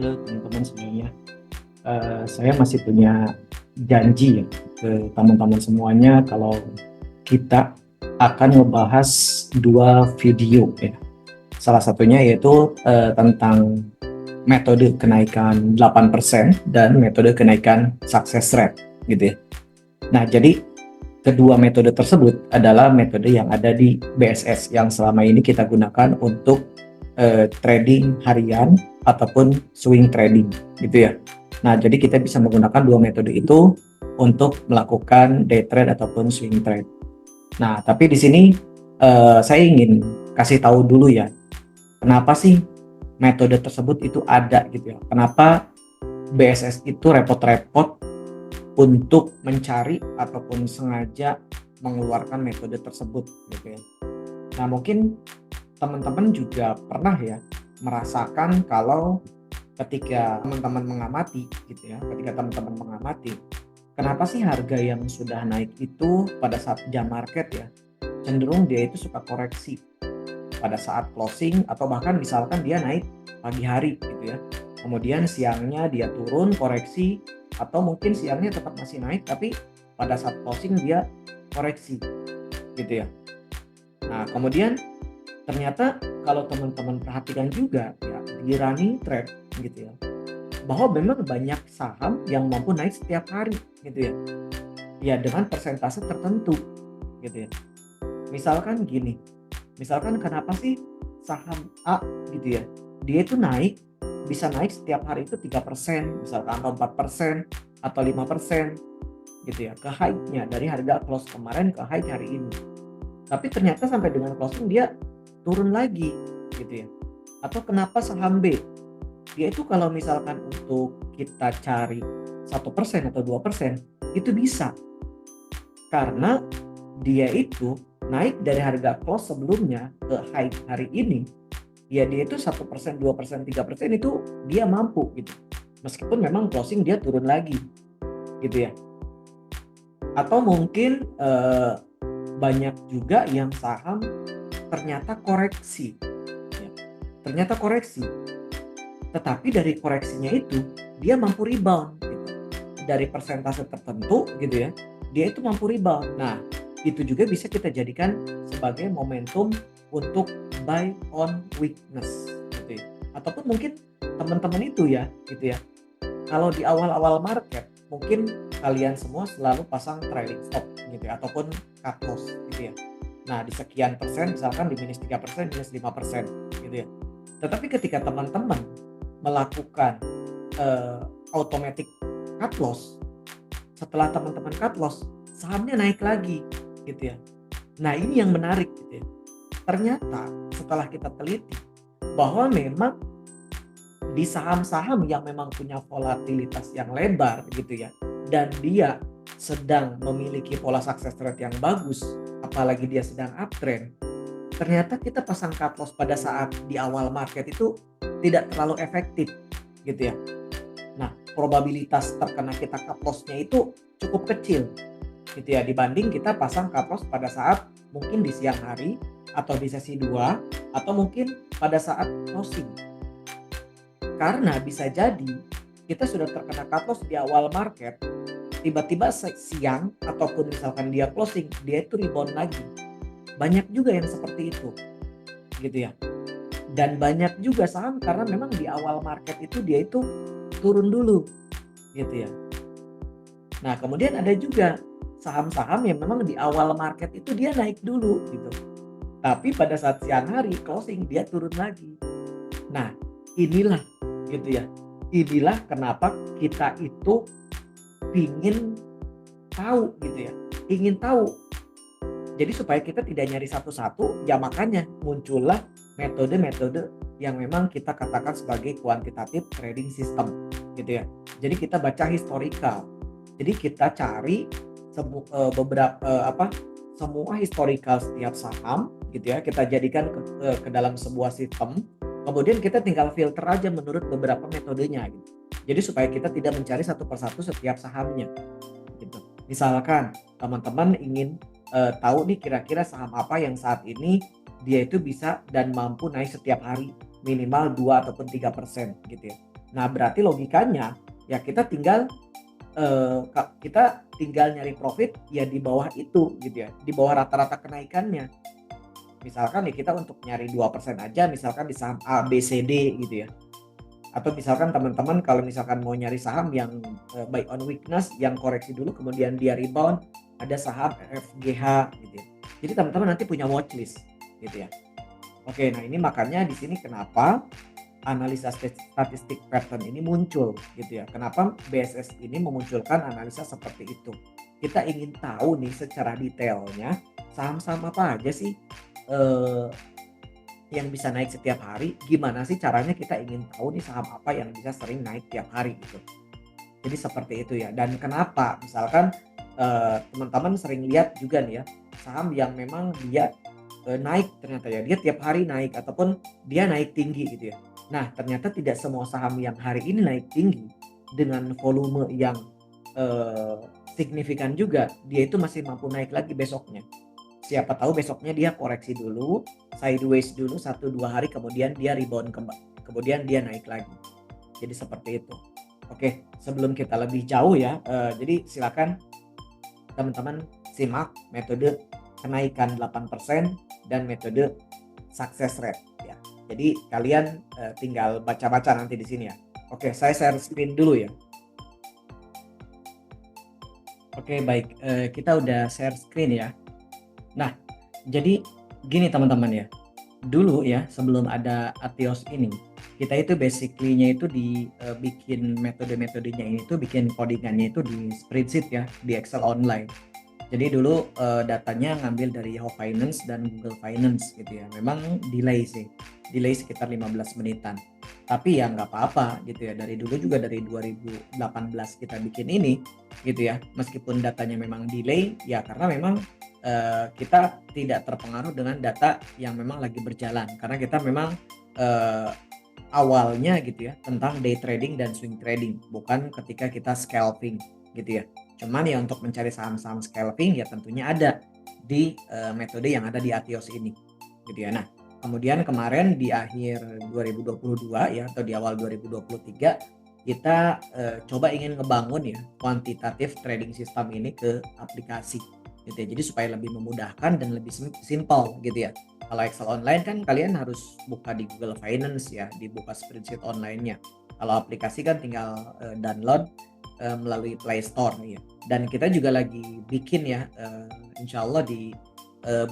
Halo teman-teman semuanya. Saya masih punya janji ya ke teman-teman semuanya kalau kita akan ngebahas 2 video ya. Salah satunya yaitu, tentang metode kenaikan 8% dan metode kenaikan success rate gitu ya. Nah, jadi kedua metode tersebut adalah metode yang ada di BSS yang selama ini kita gunakan untuk trading harian ataupun swing trading gitu ya. Nah, jadi kita bisa menggunakan dua metode itu untuk melakukan day trade ataupun swing trade. Nah, tapi di sini saya ingin kasih tahu dulu ya, kenapa sih metode tersebut itu ada gitu ya. Kenapa BSS itu repot-repot untuk mencari ataupun sengaja mengeluarkan metode tersebut gitu ya. Nah, mungkin teman-teman juga pernah ya merasakan kalau ketika teman-teman mengamati gitu ya, ketika teman-teman mengamati, kenapa sih harga yang sudah naik itu pada saat jam market ya, cenderung dia itu suka koreksi pada saat closing atau bahkan misalkan dia naik pagi hari gitu ya. Kemudian siangnya dia turun koreksi atau mungkin siangnya tetap masih naik tapi pada saat closing dia koreksi gitu ya. Nah, kemudian ternyata kalau teman-teman perhatikan juga ya di running trade gitu ya, bahwa memang banyak saham yang mampu naik setiap hari gitu ya. Ya dengan persentase tertentu gitu ya. Misalkan gini, misalkan kenapa sih saham A gitu ya, dia itu bisa naik setiap hari itu 3%, misalkan atau 4% atau 5% gitu ya, ke high-nya dari harga close kemarin ke high hari ini. Tapi ternyata sampai dengan closing dia turun lagi gitu ya. Atau kenapa saham B, dia itu kalau misalkan untuk kita cari 1% atau 2% itu bisa, karena dia itu naik dari harga close sebelumnya ke high hari ini, ya dia itu 1%, 2%, 3% itu dia mampu gitu. Meskipun memang closing dia turun lagi gitu ya. Atau mungkin banyak juga yang saham ternyata koreksi ya. Ternyata koreksi. Tetapi dari koreksinya itu dia mampu rebound gitu. Dari persentase tertentu gitu ya. Dia itu mampu rebound. Nah, itu juga bisa kita jadikan sebagai momentum untuk buy on weakness gitu ya. Ataupun mungkin teman-teman itu ya gitu ya. Kalau di awal-awal market mungkin kalian semua selalu pasang trailing stop gitu ya, ataupun cut loss gitu ya. Nah, di sekian persen misalkan di minus 3%, minus 5% gitu ya. Tetapi ketika teman-teman melakukan automatic cut loss, setelah teman-teman cut loss, sahamnya naik lagi gitu ya. Nah, ini yang menarik gitu ya. Ternyata setelah kita teliti bahwa memang di saham-saham yang memang punya volatilitas yang lebar gitu ya, dan dia sedang memiliki pola success rate yang bagus, apalagi dia sedang uptrend, ternyata kita pasang cut loss pada saat di awal market itu tidak terlalu efektif gitu ya. Nah, probabilitas terkena kita cut loss-nya itu cukup kecil gitu ya, dibanding kita pasang cut loss pada saat mungkin di siang hari atau di sesi 2 atau mungkin pada saat closing. Karena bisa jadi kita sudah terkena cut loss di awal market, tiba-tiba siang ataupun misalkan dia closing, dia itu rebound lagi. Banyak juga yang seperti itu gitu ya. Dan banyak juga saham karena memang di awal market itu dia itu turun dulu gitu ya. Nah, kemudian ada juga saham-saham yang memang di awal market itu dia naik dulu gitu. Tapi pada saat siang hari closing dia turun lagi. Nah, inilah gitu ya. Inilah kenapa kita itu ingin tahu gitu ya. Ingin tahu. Jadi supaya kita tidak nyari satu-satu, ya makanya muncullah metode-metode yang memang kita katakan sebagai quantitative trading system gitu ya. Jadi kita baca historical. Jadi kita cari semua historical setiap saham gitu ya, kita jadikan ke dalam sebuah sistem. Kemudian kita tinggal filter aja menurut beberapa metodenya gitu. Jadi supaya kita tidak mencari satu persatu setiap sahamnya gitu. Misalkan teman-teman ingin tahu nih kira-kira saham apa yang saat ini dia itu bisa dan mampu naik setiap hari minimal 2 ataupun 3% gitu ya. Nah, berarti logikanya ya kita tinggal nyari profit ya di bawah itu gitu ya, di bawah rata-rata kenaikannya. Misalkan ya kita untuk nyari 2% aja misalkan di saham A, B, C, D gitu ya. Atau misalkan teman-teman kalau misalkan mau nyari saham yang buy on weakness, yang koreksi dulu kemudian dia rebound, ada saham FGH gitu ya. Jadi teman-teman nanti punya watchlist gitu ya. Oke, nah ini makanya di sini kenapa analisa statistik pattern ini muncul gitu ya. Kenapa BSS ini memunculkan analisa seperti itu? Kita ingin tahu nih secara detailnya saham-saham apa aja sih eh, yang bisa naik setiap hari. Gimana sih caranya kita ingin tahu nih saham apa yang bisa sering naik tiap hari gitu. Jadi seperti itu ya. Dan kenapa? Misalkan teman-teman sering lihat juga nih ya saham yang memang dia naik ternyata ya dia tiap hari naik ataupun dia naik tinggi gitu ya. Nah, ternyata tidak semua saham yang hari ini naik tinggi dengan volume yang eh, signifikan juga, dia itu masih mampu naik lagi besoknya. Siapa tahu besoknya dia koreksi dulu, sideways dulu 1-2 hari kemudian dia rebound kembali. Kemudian dia naik lagi. Jadi seperti itu. Oke, sebelum kita lebih jauh ya, jadi silakan teman-teman simak metode kenaikan 8% dan metode success rate ya. Jadi kalian tinggal baca-baca nanti di sini ya. Oke, saya share screen dulu ya. Oke, baik. Kita udah share screen ya. Nah, jadi gini teman-teman ya. Dulu ya, sebelum ada Atheos ini, kita itu basically-nya itu bikin metode-metodenya ini tuh bikin codingannya itu di spreadsheet ya, di Excel online. Jadi dulu datanya ngambil dari Yahoo Finance dan Google Finance gitu ya. Memang delay sih, delay sekitar 15 menitan. Tapi ya nggak apa-apa gitu ya. Dari dulu juga dari 2018 kita bikin ini gitu ya. Meskipun datanya memang delay ya karena memang kita tidak terpengaruh dengan data yang memang lagi berjalan. Karena kita memang awalnya gitu ya tentang day trading dan swing trading, bukan ketika kita scalping gitu ya. Cuman ya untuk mencari saham-saham scalping ya tentunya ada di metode yang ada di Atheos ini gitu ya. Nah, kemudian kemarin di akhir 2022 ya atau di awal 2023 kita coba ingin ngebangun ya kuantitatif trading system ini ke aplikasi gitu ya. Jadi supaya lebih memudahkan dan lebih simple gitu ya. Kalau Excel online kan kalian harus buka di Google Finance ya, dibuka spreadsheet online-nya. Kalau aplikasi kan tinggal download melalui Play Store ya. Dan kita juga lagi bikin ya, insya Allah di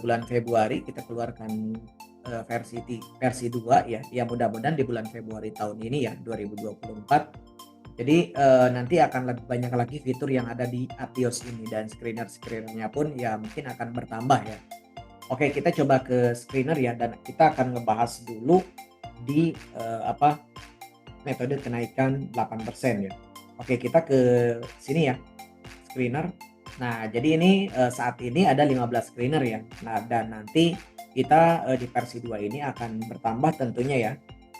bulan Februari kita keluarkan versi 2 ya. Ya mudah-mudahan di bulan Februari tahun ini ya 2024. Jadi nanti akan lebih banyak lagi fitur yang ada di Atheos ini dan screener-screenernya pun ya mungkin akan bertambah ya. Oke, kita coba ke screener ya dan kita akan ngebahas dulu di metode kenaikan 8% ya. Oke, kita ke sini ya, screener. Nah, jadi ini saat ini ada 15 screener ya. Nah, dan nanti kita di versi 2 ini akan bertambah tentunya ya.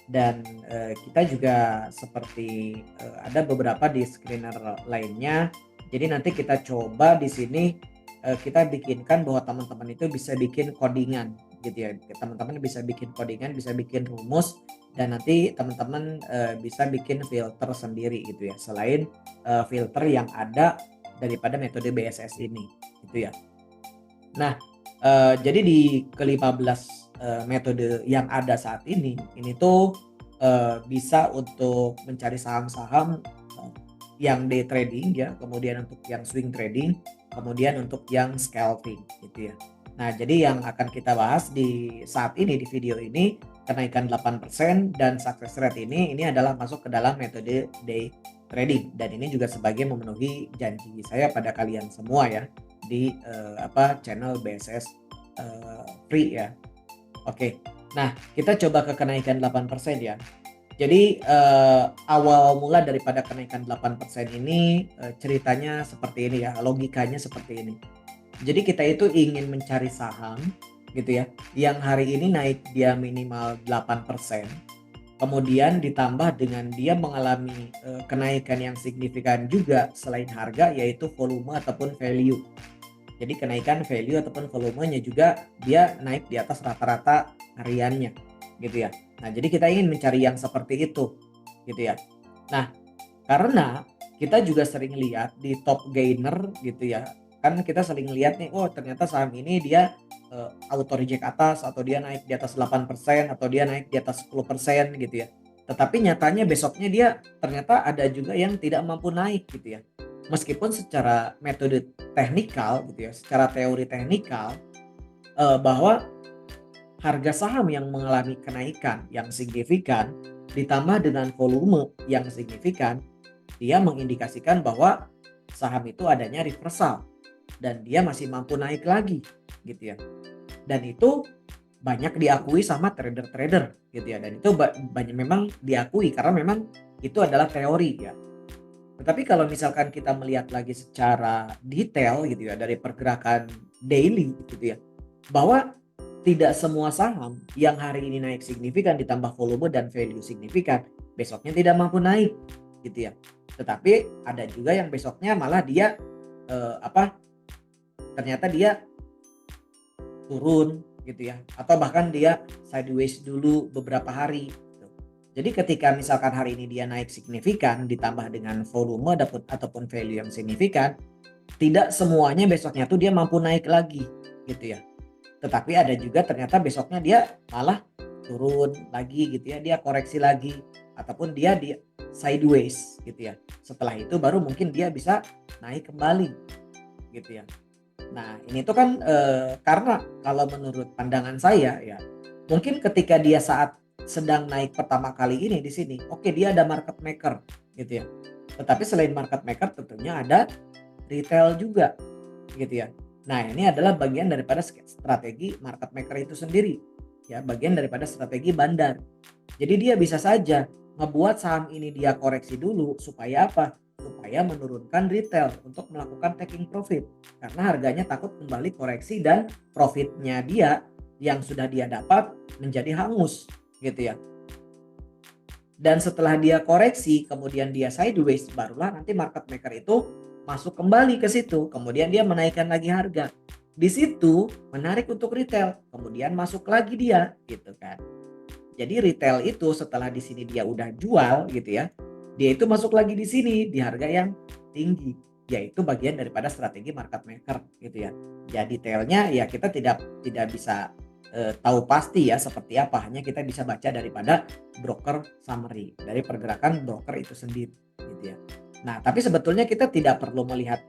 Dan kita juga seperti ada beberapa di screener lainnya. Jadi nanti kita coba di sini kita bikinkan bahwa teman-teman itu bisa bikin codingan gitu ya. Teman-teman bisa bikin codingan, bisa bikin rumus dan nanti teman-teman bisa bikin filter sendiri gitu ya. Selain filter yang ada daripada metode BSS ini gitu ya. Nah, jadi di ke-15 metode yang ada saat ini tuh bisa untuk mencari saham-saham yang day trading ya, kemudian untuk yang swing trading, kemudian untuk yang scalping gitu ya. Nah, jadi yang akan kita bahas di saat ini di video ini kenaikan 8% dan success rate ini adalah masuk ke dalam metode day trading dan ini juga sebagai memenuhi janji saya pada kalian semua ya di channel BSS free ya. Oke. Nah, kita coba ke kenaikan 8% ya. Jadi awal mula daripada kenaikan 8% ini ceritanya seperti ini ya, logikanya seperti ini. Jadi kita itu ingin mencari saham gitu ya, yang hari ini naik dia minimal 8%, kemudian ditambah dengan dia mengalami kenaikan yang signifikan juga selain harga yaitu volume ataupun value. Jadi kenaikan value ataupun volumenya juga dia naik di atas rata-rata hariannya gitu ya. Nah, jadi kita ingin mencari yang seperti itu gitu ya. Nah, karena kita juga sering lihat di top gainer gitu ya, kan kita sering lihat nih, oh ternyata saham ini dia auto reject atas, atau dia naik di atas 8% atau dia naik di atas 10% gitu ya. Tetapi nyatanya besoknya dia ternyata ada juga yang tidak mampu naik gitu ya. Meskipun secara metode teknikal gitu ya, secara teori teknikal bahwa harga saham yang mengalami kenaikan yang signifikan ditambah dengan volume yang signifikan, dia mengindikasikan bahwa saham itu adanya reversal dan dia masih mampu naik lagi gitu ya. Dan itu banyak diakui sama trader-trader gitu ya, dan itu banyak memang diakui karena memang itu adalah teori ya. Tetapi kalau misalkan kita melihat lagi secara detail gitu ya dari pergerakan daily gitu ya, bahwa tidak semua saham yang hari ini naik signifikan ditambah volume dan value signifikan, besoknya tidak mampu naik gitu ya. Tetapi ada juga yang besoknya malah dia ternyata dia turun gitu ya, atau bahkan dia sideways dulu beberapa hari gitu. Jadi ketika misalkan hari ini dia naik signifikan ditambah dengan volume ataupun value yang signifikan, tidak semuanya besoknya tuh dia mampu naik lagi gitu ya. Tetapi ada juga ternyata besoknya dia malah turun lagi gitu ya, dia koreksi lagi ataupun dia di sideways gitu ya. Setelah itu baru mungkin dia bisa naik kembali gitu ya. Nah, ini tuh kan karena kalau menurut pandangan saya ya, mungkin ketika dia saat sedang naik pertama kali ini di sini, oke dia ada market maker gitu ya. Tetapi selain market maker tentunya ada retail juga gitu ya. Nah, ini adalah bagian daripada strategi market maker itu sendiri. Ya, bagian daripada strategi bandar. Jadi dia bisa saja ngebuat saham ini dia koreksi dulu supaya apa? Supaya menurunkan retail untuk melakukan taking profit. Karena harganya takut kembali koreksi dan profitnya dia yang sudah dia dapat menjadi hangus gitu ya. Dan setelah dia koreksi, kemudian dia sideways, barulah nanti market maker itu masuk kembali ke situ, kemudian dia menaikkan lagi harga. Di situ menarik untuk retail, kemudian masuk lagi dia, gitu kan. Jadi retail itu setelah di sini dia udah jual gitu ya, dia itu masuk lagi di sini di harga yang tinggi, yaitu bagian daripada strategi market maker gitu ya. Jadi detailnya ya kita tidak bisa tahu pasti ya seperti apa, hanya kita bisa baca daripada broker summary, dari pergerakan broker itu sendiri gitu ya. Nah, tapi sebetulnya kita tidak perlu melihat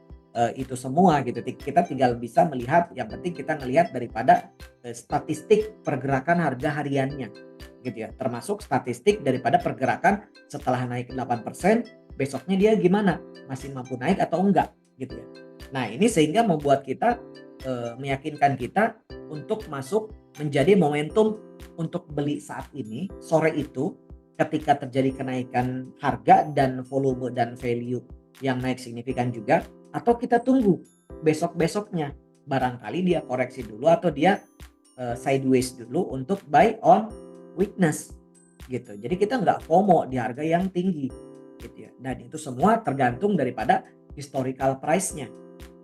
itu semua gitu. Kita tinggal bisa melihat, yang penting kita ngelihat daripada statistik pergerakan harga hariannya gitu ya. Termasuk statistik daripada pergerakan setelah naik 8%, besoknya dia gimana? Masih mampu naik atau enggak gitu ya. Nah, ini sehingga membuat kita meyakinkan kita untuk masuk menjadi momentum untuk beli saat ini, sore itu, ketika terjadi kenaikan harga dan volume dan value yang naik signifikan juga, atau kita tunggu besok-besoknya, barangkali dia koreksi dulu atau dia sideways dulu untuk buy on weakness gitu. Jadi kita nggak FOMO di harga yang tinggi gitu ya. Dan itu semua tergantung daripada historical price-nya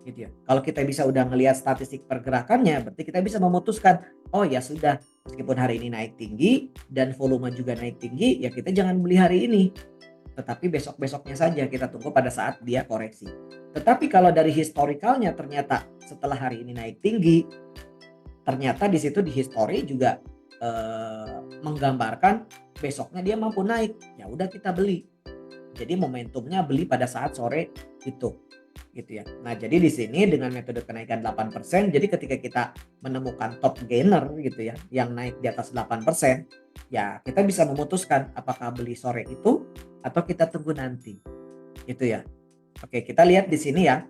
gitu ya. Kalau kita bisa udah ngelihat statistik pergerakannya, berarti kita bisa memutuskan, oh ya sudah, meskipun hari ini naik tinggi dan volume juga naik tinggi, ya kita jangan beli hari ini. Tetapi besok-besoknya saja kita tunggu pada saat dia koreksi. Tetapi kalau dari historicalnya ternyata setelah hari ini naik tinggi, ternyata di situ di history juga menggambarkan besoknya dia mampu naik, ya udah kita beli. Jadi momentumnya beli pada saat sore itu gitu ya. Nah, jadi di sini dengan metode kenaikan 8%, jadi ketika kita menemukan top gainer gitu ya, yang naik di atas 8%, ya kita bisa memutuskan apakah beli sore itu atau kita tunggu nanti. Gitu ya. Oke, kita lihat di sini ya,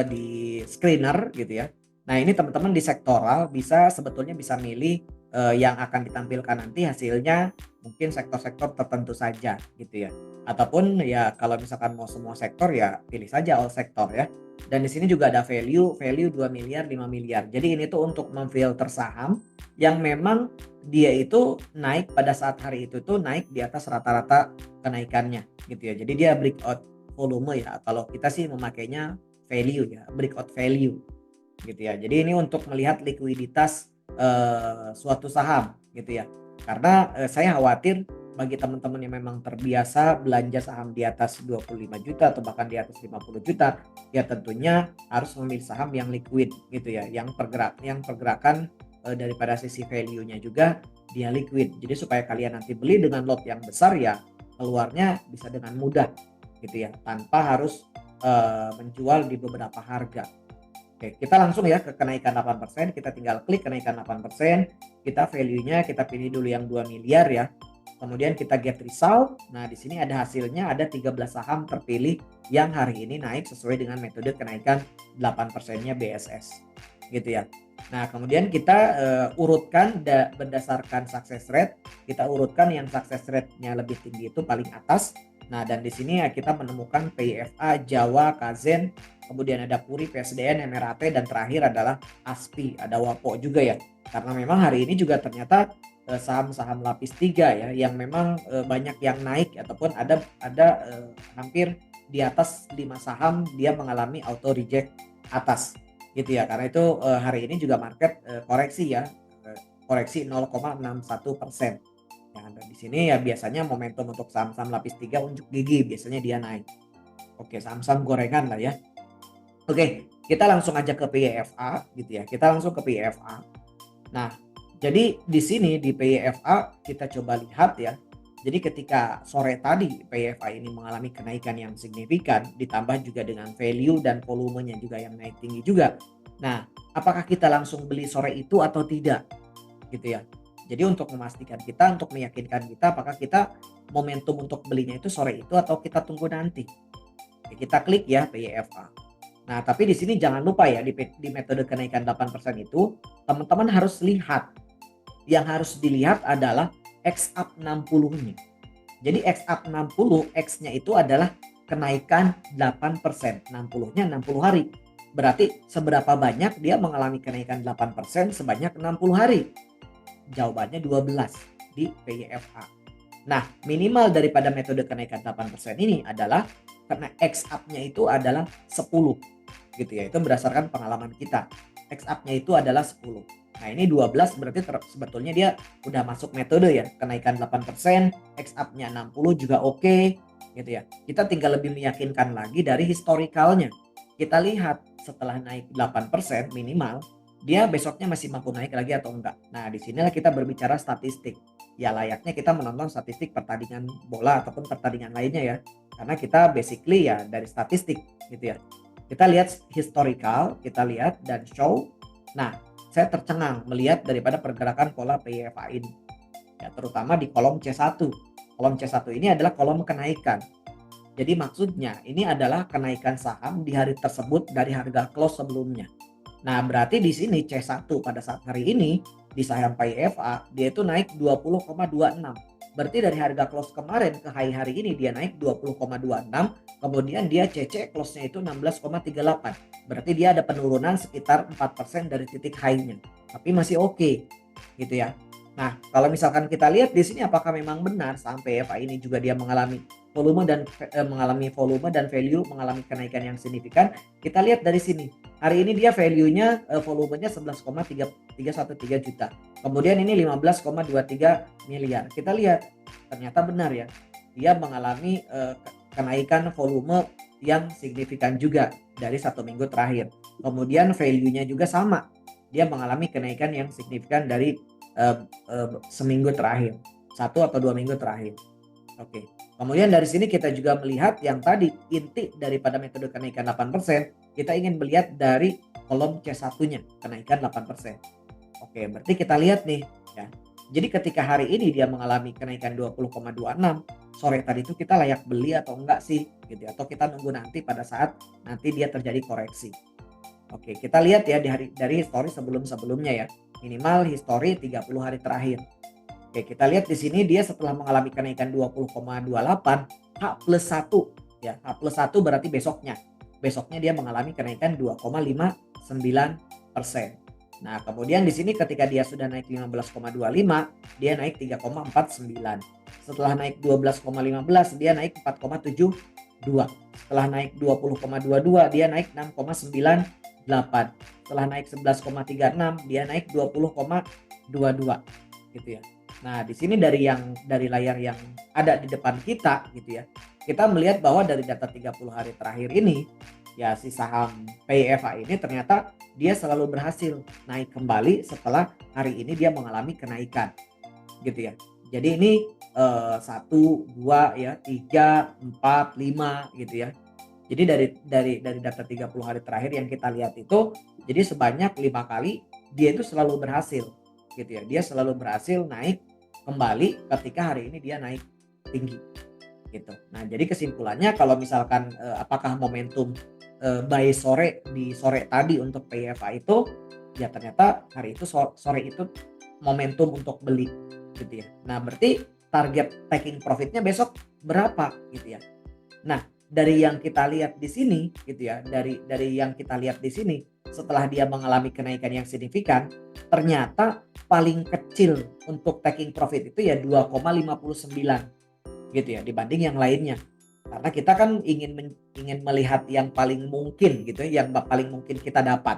di screener gitu ya. Nah, ini teman-teman di sektoral sebetulnya bisa milih yang akan ditampilkan nanti hasilnya mungkin sektor-sektor tertentu saja gitu ya. Ataupun ya kalau misalkan mau semua sektor ya pilih saja all sektor ya. Dan di sini juga ada value 2 miliar, 5 miliar. Jadi ini tuh untuk memfilter saham yang memang dia itu naik pada saat hari itu tuh naik di atas rata-rata kenaikannya gitu ya. Jadi dia breakout volume ya. Kalau kita sih memakainya value ya, breakout value gitu ya. Jadi ini untuk melihat likuiditas suatu saham gitu ya. Karena saya khawatir bagi teman-teman yang memang terbiasa belanja saham di atas 25 juta atau bahkan di atas 50 juta, ya tentunya harus memilih saham yang liquid gitu ya, yang pergerakan daripada sisi value-nya juga dia liquid. Jadi supaya kalian nanti beli dengan lot yang besar ya keluarnya bisa dengan mudah gitu ya, tanpa harus menjual di beberapa harga. Oke, kita langsung ya ke kenaikan 8%, kita tinggal klik kenaikan 8%, kita value-nya kita pilih dulu yang 2 miliar ya. Kemudian kita get result. Nah, di sini ada hasilnya, ada 13 saham terpilih yang hari ini naik sesuai dengan metode kenaikan 8%-nya BSS. Gitu ya. Nah, kemudian kita urutkan berdasarkan success rate, kita urutkan yang success rate-nya lebih tinggi itu paling atas. Nah, dan di sini ya kita menemukan PIFA, Jawa, Kazen, kemudian ada Puri, PSDN, MRAT, dan terakhir adalah ASPI, ada WAPO juga ya. Karena memang hari ini juga ternyata saham-saham lapis 3 ya yang memang banyak yang naik ataupun ada hampir di atas 5 saham dia mengalami auto reject atas gitu ya. Karena itu hari ini juga market koreksi ya, koreksi 0,61%. Nah, dan di sini ya biasanya momentum untuk saham-saham lapis 3 unjuk gigi biasanya dia naik. Oke, saham-saham gorengan lah ya. Oke, kita langsung aja ke PIFA gitu ya. Kita langsung ke PIFA. Nah, jadi di sini di PIFA kita coba lihat ya. Jadi ketika sore tadi PIFA ini mengalami kenaikan yang signifikan ditambah juga dengan value dan volumenya juga yang naik tinggi juga. Nah, apakah kita langsung beli sore itu atau tidak? Gitu ya. Jadi untuk memastikan kita, untuk meyakinkan kita apakah kita momentum untuk belinya itu sore itu atau kita tunggu nanti. Oke, kita klik ya PIFA. Nah, tapi di sini jangan lupa ya di metode kenaikan 8% itu teman-teman harus lihat. Yang harus dilihat adalah X up 60-nya. Jadi X up 60, X-nya itu adalah kenaikan 8%. 60-nya 60 hari. Berarti seberapa banyak dia mengalami kenaikan 8% sebanyak 60 hari? Jawabannya 12 di PIFA. Nah, minimal daripada metode kenaikan 8% ini adalah karena X up-nya itu adalah 10 gitu ya. Itu berdasarkan pengalaman kita. X up-nya itu adalah 10. Nah, ini 12 berarti sebetulnya dia udah masuk metode ya. Kenaikan 8%, X up-nya 60 juga oke gitu ya. Kita tinggal lebih meyakinkan lagi dari historikalnya. Kita lihat setelah naik 8% minimal dia besoknya masih mampu naik lagi atau enggak. Nah, di sinilah kita berbicara statistik. Ya layaknya kita menonton statistik pertandingan bola ataupun pertandingan lainnya ya. Karena kita basically ya dari statistik gitu ya. Kita lihat historical, kita lihat dan show. Nah, saya tercengang melihat daripada pergerakan pola PIFA ini. Ya, terutama di kolom C1. Kolom C1 ini adalah kolom kenaikan. Jadi maksudnya ini adalah kenaikan saham di hari tersebut dari harga close sebelumnya. Nah, berarti di sini C1 pada saat hari ini di saham PIFA dia itu naik 20,26. Berarti dari harga close kemarin ke high hari ini dia naik 20,26, kemudian dia CC close-nya itu 16,38. Berarti dia ada penurunan sekitar 4% dari titik high-nya. Tapi masih oke. Gitu ya. Nah, kalau misalkan kita lihat di sini apakah memang benar saham PIFA ini juga dia mengalami volume dan value mengalami kenaikan yang signifikan. Kita lihat dari sini. Hari ini dia value-nya volumenya 11,313 juta. Kemudian ini 15,23 miliar. Kita lihat ternyata benar ya. Dia mengalami kenaikan volume yang signifikan juga dari 1 minggu terakhir. Kemudian value-nya juga sama. Dia mengalami kenaikan yang signifikan dari seminggu terakhir. 1 atau 2 minggu terakhir. Oke. Kemudian dari sini kita juga melihat yang tadi inti daripada metode kenaikan 8%, kita ingin melihat dari kolom C1-nya kenaikan 8%. Oke, berarti kita lihat nih ya. Jadi ketika hari ini dia mengalami kenaikan 20,26, sore tadi itu kita layak beli atau enggak sih gitu ya, atau kita nunggu nanti pada saat nanti dia terjadi koreksi. Oke, kita lihat ya dari histori sebelum-sebelumnya ya. Minimal histori 30 hari terakhir. Oke, kita lihat di sini dia setelah mengalami kenaikan 20,28 H+1 ya. H+1 berarti besoknya. Besoknya dia mengalami kenaikan 2,59%. Nah, kemudian di sini ketika dia sudah naik 15,25, dia naik 3,49. Setelah naik 12,15, dia naik 4,72. Setelah naik 20,22, dia naik 6,98. Setelah naik 11,36, dia naik 20,22 gitu ya. Nah, di sini dari layar yang ada di depan kita gitu ya. Kita melihat bahwa dari data 30 hari terakhir ini, ya si saham PIFA ini ternyata dia selalu berhasil naik kembali setelah hari ini dia mengalami kenaikan gitu ya. Jadi ini 1, 2 ya, 3, 4, 5 gitu ya. Jadi dari data 30 hari terakhir yang kita lihat itu, jadi sebanyak 5 kali dia itu selalu berhasil gitu ya. Dia selalu berhasil naik kembali ketika hari ini dia naik tinggi gitu. Nah, jadi kesimpulannya kalau misalkan apakah momentum buy sore di sore tadi untuk PFA itu, ya ternyata hari itu sore itu momentum untuk beli gitu ya. Nah, berarti target taking profitnya besok berapa gitu ya. Nah, dari yang kita lihat di sini gitu ya, dari yang kita lihat di sini, setelah dia mengalami kenaikan yang signifikan, ternyata paling kecil untuk taking profit itu ya 2,59 gitu ya dibanding yang lainnya. Karena kita kan ingin melihat yang paling mungkin gitu ya, yang paling mungkin kita dapat.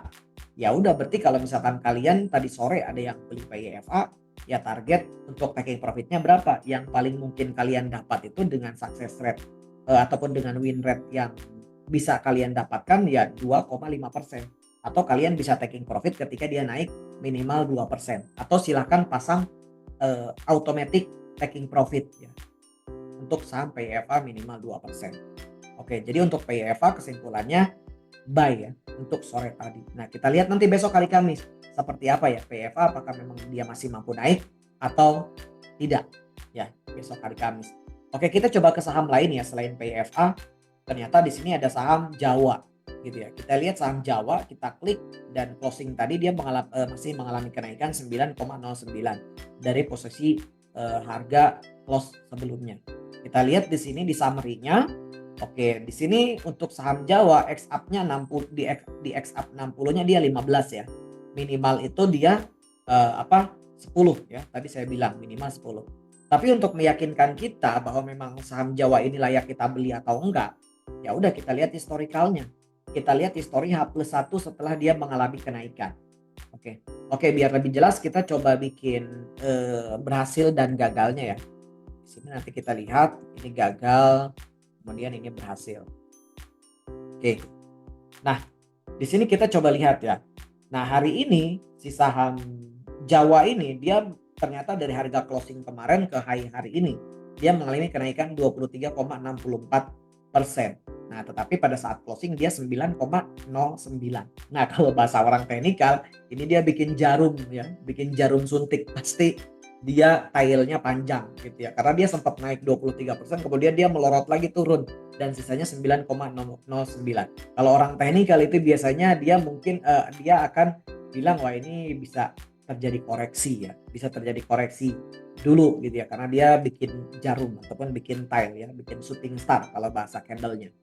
Ya udah, berarti kalau misalkan kalian tadi sore ada yang beli PIFA, ya target untuk taking profitnya berapa? Yang paling mungkin kalian dapat itu dengan success rate ataupun dengan win rate yang bisa kalian dapatkan ya 2,5%, atau kalian bisa taking profit ketika dia naik minimal 2%, atau silahkan pasang automatic taking profit ya untuk saham PIFA minimal 2%. Oke, jadi untuk PIFA kesimpulannya buy ya untuk sore tadi. Nah, kita lihat nanti besok hari Kamis seperti apa ya PIFA, apakah memang dia masih mampu naik atau tidak ya besok hari Kamis. Oke, kita coba ke saham lain ya selain PIFA. Ternyata di sini ada saham Jawa gitu ya. Kita lihat saham Jawa, kita klik dan closing tadi dia masih mengalami kenaikan 9,09 dari posisi harga close sebelumnya. Kita lihat di sini di summary-nya. Oke, di sini untuk saham Jawa X up-nya 60, di X up 60-nya dia 15 ya. Minimal itu dia 10 ya. Tadi saya bilang minimal 10. Tapi untuk meyakinkan kita bahwa memang saham Jawa ini layak kita beli atau enggak, ya udah kita lihat historikalnya. Kita lihat histori H+1 setelah dia mengalami kenaikan. Oke. Oke, biar lebih jelas kita coba bikin berhasil dan gagalnya ya. Di sini nanti kita lihat ini gagal, kemudian ini berhasil. Oke. Nah, di sini kita coba lihat ya. Nah, hari ini si saham Jawa ini dia ternyata dari harga closing kemarin ke high hari ini dia mengalami kenaikan 23,64%. Nah, tetapi pada saat closing dia 9,09. Nah, kalau bahasa orang teknikal ini dia bikin jarum ya, bikin jarum suntik. Pasti dia tailnya panjang gitu ya. Karena dia sempat naik 23%, kemudian dia melorot lagi turun dan sisanya 9,09. Kalau orang teknikal itu biasanya dia mungkin dia akan bilang wah ini bisa terjadi koreksi ya, bisa terjadi koreksi dulu gitu ya, karena dia bikin jarum ataupun bikin tile ya, bikin shooting star kalau bahasa candlenya.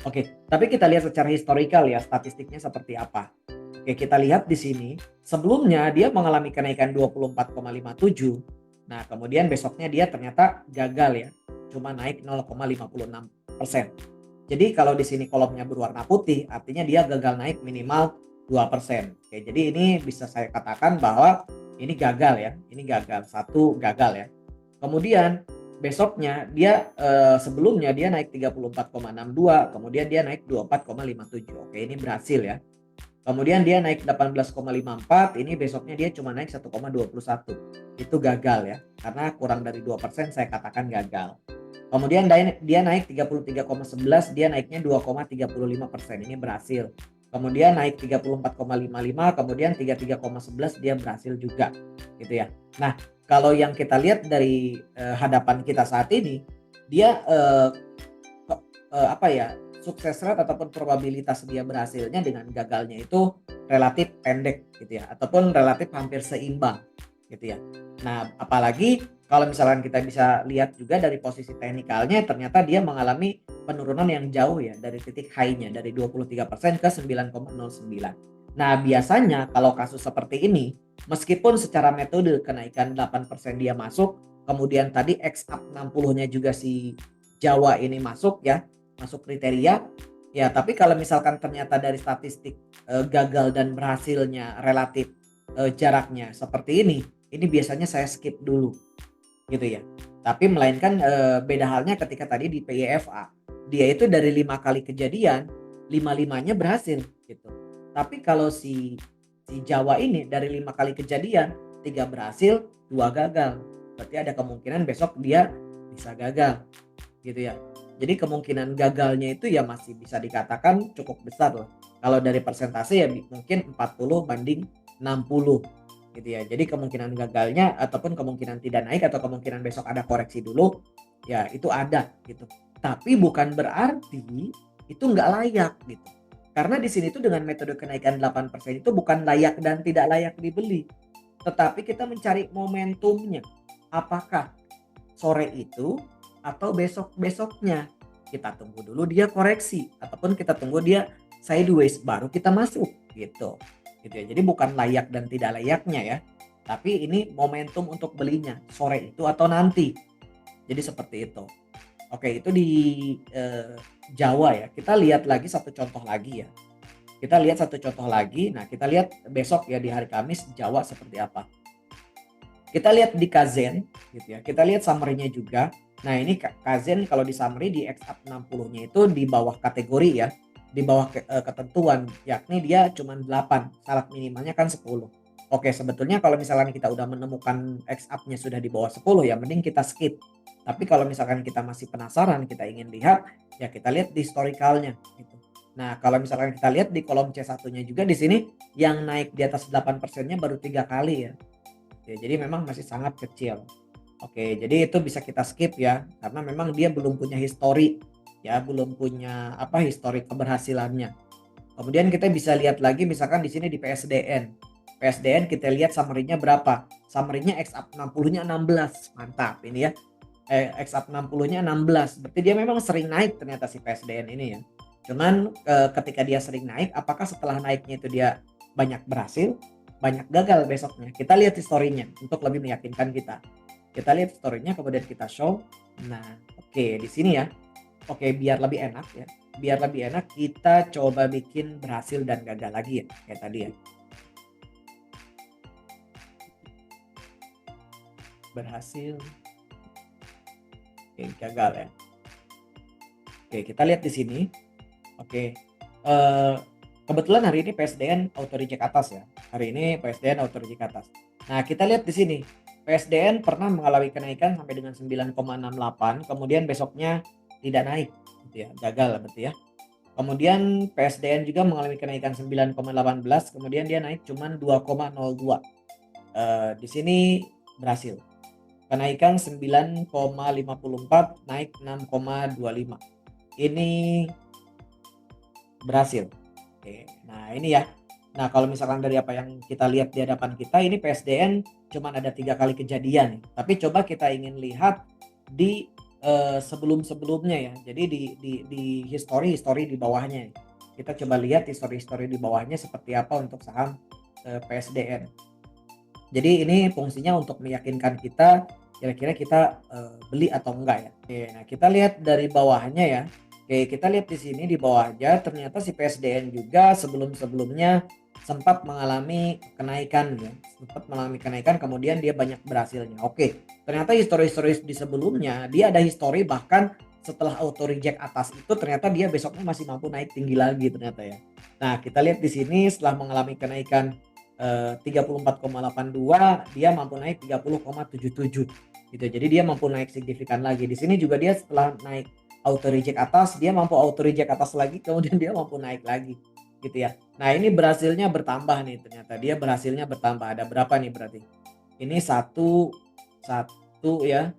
Oke, tapi kita lihat secara historikal ya statistiknya seperti apa. Oke, kita lihat di sini sebelumnya dia mengalami kenaikan 24,57. Nah, kemudian besoknya dia ternyata gagal ya, cuma naik 0,56%. Jadi kalau di sini kolomnya berwarna putih, artinya dia gagal naik minimal 2%. Oke, jadi ini bisa saya katakan bahwa ini gagal ya. Ini gagal, satu gagal ya. Kemudian besoknya dia sebelumnya dia naik 34,62, kemudian dia naik 24,57. Oke, ini berhasil ya. Kemudian dia naik 18,54, ini besoknya dia cuma naik 1,21. Itu gagal ya. Karena kurang dari 2% saya katakan gagal. Kemudian dia naik 33,11, dia naiknya 2,35%. Ini berhasil. Kemudian naik 34,55, kemudian 33,11 dia berhasil juga gitu ya. Nah, kalau yang kita lihat dari hadapan kita saat ini, dia sukses rate ataupun probabilitas dia berhasilnya dengan gagalnya itu relatif pendek gitu ya, ataupun relatif hampir seimbang gitu ya. Nah, apalagi kalau misalkan kita bisa lihat juga dari posisi teknikalnya, ternyata dia mengalami penurunan yang jauh ya dari titik high-nya dari 23% ke 9,09. Nah, biasanya kalau kasus seperti ini, meskipun secara metode kenaikan 8% dia masuk, kemudian tadi X up 60-nya juga si Jawa ini masuk ya, masuk kriteria ya, tapi kalau misalkan ternyata dari statistik gagal dan berhasilnya relatif jaraknya seperti ini, ini biasanya saya skip dulu gitu ya. Tapi melainkan beda halnya ketika tadi di PYFA. Dia itu dari 5 kali kejadian, lima-limanya berhasil gitu. Tapi kalau si Jawa ini dari 5 kali kejadian, 3 berhasil, 2 gagal. Berarti ada kemungkinan besok dia bisa gagal gitu ya. Jadi kemungkinan gagalnya itu ya masih bisa dikatakan cukup besar lah. Kalau dari persentase ya mungkin 40 banding 60 gitu ya. Jadi kemungkinan gagalnya ataupun kemungkinan tidak naik atau kemungkinan besok ada koreksi dulu ya itu ada gitu. Tapi bukan berarti itu nggak layak gitu. Karena di sini tuh dengan metode kenaikan 8% itu bukan layak dan tidak layak dibeli. Tetapi kita mencari momentumnya. Apakah sore itu atau besok-besoknya? Kita tunggu dulu dia koreksi ataupun kita tunggu dia sideways baru kita masuk gitu. Gitu ya. Jadi bukan layak dan tidak layaknya ya. Tapi ini momentum untuk belinya sore itu atau nanti. Jadi seperti itu. Oke, itu di Jawa ya. Kita lihat lagi satu contoh lagi ya. Kita lihat satu contoh lagi. Nah, kita lihat besok ya di hari Kamis Jawa seperti apa. Kita lihat di Kaizen gitu ya. Kita lihat summary-nya juga. Nah, ini Kaizen kalau di summary di X-up 60-nya itu di bawah kategori ya. Di bawah ketentuan, yakni dia cuma 8, syarat minimalnya kan 10. Oke, sebetulnya kalau misalkan kita udah menemukan X-up-nya sudah di bawah 10 ya mending kita skip. Tapi kalau misalkan kita masih penasaran, kita ingin lihat, ya kita lihat di historicalnya gitu. Nah, kalau misalkan kita lihat di kolom C1-nya juga di sini yang naik di atas 8%-nya baru 3 kali ya. Ya, jadi memang masih sangat kecil. Oke, jadi itu bisa kita skip ya, karena memang dia belum punya histori, ya, belum punya apa histori keberhasilannya. Kemudian kita bisa lihat lagi misalkan di sini di PSDN. PSDN kita lihat summary-nya berapa? Summary-nya X-up 60-nya 16. Mantap ini ya. X-up 60-nya 16. Berarti dia memang sering naik ternyata si PSDN ini ya. Cuman ketika dia sering naik, apakah setelah naiknya itu dia banyak berhasil? Banyak gagal besoknya. Kita lihat historinya untuk lebih meyakinkan kita. Kita lihat historinya kemudian kita show. Nah, oke di sini ya. Oke, biar lebih enak ya. Biar lebih enak kita coba bikin berhasil dan gagal lagi ya, kayak tadi ya. Berhasil, oke, gagal ya. Oke, kita lihat di sini. Oke. Kebetulan hari ini PSDN auto reject atas ya. Hari ini PSDN auto reject atas. Nah, kita lihat di sini. PSDN pernah mengalami kenaikan sampai dengan 9,68, kemudian besoknya tidak naik gitu ya. Gagal berarti ya. Kemudian PSDN juga mengalami kenaikan 9,18, kemudian dia naik cuman 2,02. Di sini berhasil. Kenaikan 9,54 naik 6,25. Ini berhasil. Oke. Nah, ini ya. Nah, kalau misalkan dari apa yang kita lihat di hadapan kita, ini PSDN cuman ada 3 kali kejadian. Tapi coba kita ingin lihat di sebelum-sebelumnya ya. Jadi di history di bawahnya. Kita coba lihat history di bawahnya seperti apa untuk saham PSDN. Jadi ini fungsinya untuk meyakinkan kita kira-kira kita beli atau enggak ya. Oke, nah kita lihat dari bawahnya ya. Oke, kita lihat di sini di bawah aja ternyata si PSDN juga sebelum-sebelumnya sempat mengalami kenaikan ya. Sempat mengalami kenaikan kemudian dia banyak berhasilnya. Oke, ternyata histori-histori di sebelumnya dia ada histori bahkan setelah auto reject atas itu ternyata dia besoknya masih mampu naik tinggi lagi ternyata ya. Nah, kita lihat di sini setelah mengalami kenaikan 34,82 dia mampu naik 30,77 gitu. Jadi dia mampu naik signifikan lagi. Di sini juga dia setelah naik auto reject atas, dia mampu auto reject atas lagi, kemudian dia mampu naik lagi gitu ya. Nah, ini berhasilnya bertambah nih ternyata. Dia berhasilnya bertambah. Ada berapa nih berarti? Ini satu ya.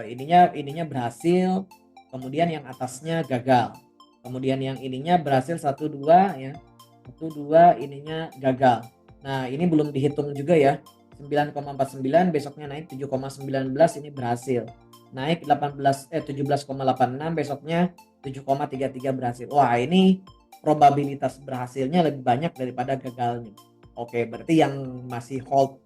Ininya berhasil, kemudian yang atasnya gagal. Kemudian yang ininya berhasil 1 2 ya. 1 2 ininya gagal. Nah, ini belum dihitung juga ya. 9,49 besoknya naik 7,19 ini berhasil. Naik 17,86 besoknya 7,33 berhasil. Wah, ini probabilitas berhasilnya lebih banyak daripada gagalnya. Oke, berarti yang masih hold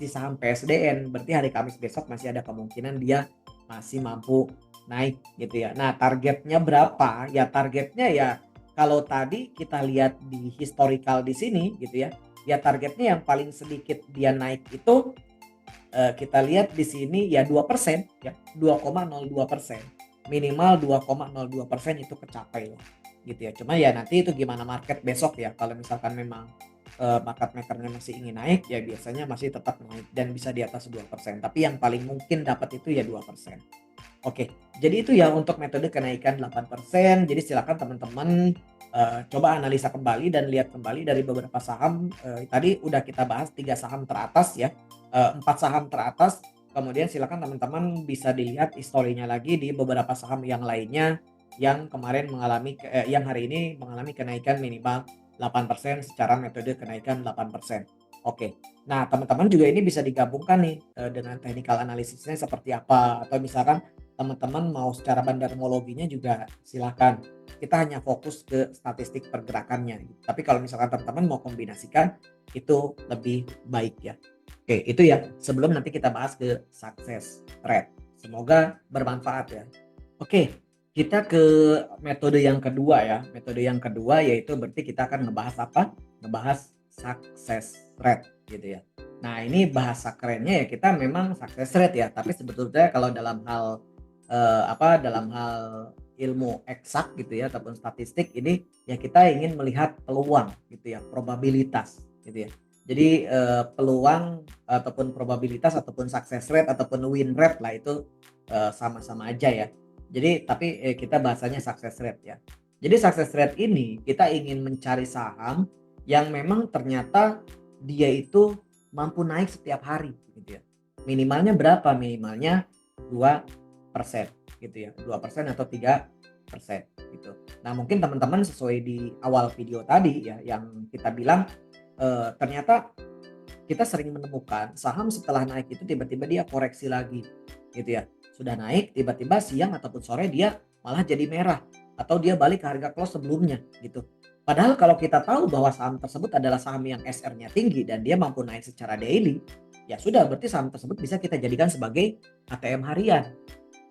si saham PSDN berarti hari Kamis besok masih ada kemungkinan dia masih mampu naik gitu ya. Nah, targetnya berapa? Ya targetnya ya kalau tadi kita lihat di historical di sini gitu ya. Ya targetnya yang paling sedikit dia naik itu kita lihat di sini ya 2% ya, 2,02%. Minimal 2,02% itu kecapai lah, gitu ya. Cuma ya nanti itu gimana market besok ya, kalau misalkan memang, market maker-nya masih ingin naik, ya biasanya masih tetap naik dan bisa di atas 2%, tapi yang paling mungkin dapat itu ya 2%. Oke, jadi itu ya untuk metode kenaikan 8%. Jadi silakan teman-teman, coba analisa kembali dan lihat kembali dari beberapa saham, tadi udah kita bahas 3 saham teratas ya, 4 saham teratas, kemudian silakan teman-teman bisa dilihat historinya lagi di beberapa saham yang lainnya yang kemarin yang hari ini mengalami kenaikan minimal 8% secara metode kenaikan 8%. Oke. Nah, teman-teman juga ini bisa digabungkan nih, dengan technical analisisnya seperti apa, atau misalkan teman-teman mau secara bandarmologinya juga silakan. Kita hanya fokus ke statistik pergerakannya. Tapi kalau misalkan teman-teman mau kombinasikan itu lebih baik ya. Oke, itu ya. Sebelum nanti kita bahas ke success rate. Semoga bermanfaat ya. Oke, kita ke metode yang kedua ya. Metode yang kedua yaitu berarti kita akan ngebahas apa? Ngebahas success rate gitu ya. Nah, ini bahasa kerennya ya kita memang success rate ya, tapi sebetulnya kalau dalam hal dalam hal ilmu eksak gitu ya ataupun statistik ini ya kita ingin melihat peluang gitu ya, probabilitas gitu ya. Jadi peluang ataupun probabilitas ataupun success rate ataupun win rate lah itu sama-sama aja ya. Jadi tapi kita bahasanya success rate ya. Jadi success rate ini kita ingin mencari saham yang memang ternyata dia itu mampu naik setiap hari gitu ya. Minimalnya berapa? Minimalnya 2% gitu ya. 2% atau 3% gitu. Nah, mungkin teman-teman sesuai di awal video tadi ya yang kita bilang ternyata kita sering menemukan saham setelah naik itu tiba-tiba dia koreksi lagi gitu ya. Sudah naik tiba-tiba siang ataupun sore dia malah jadi merah atau dia balik ke harga close sebelumnya gitu. Padahal kalau kita tahu bahwa saham tersebut adalah saham yang SR-nya tinggi dan dia mampu naik secara daily, ya sudah berarti saham tersebut bisa kita jadikan sebagai ATM harian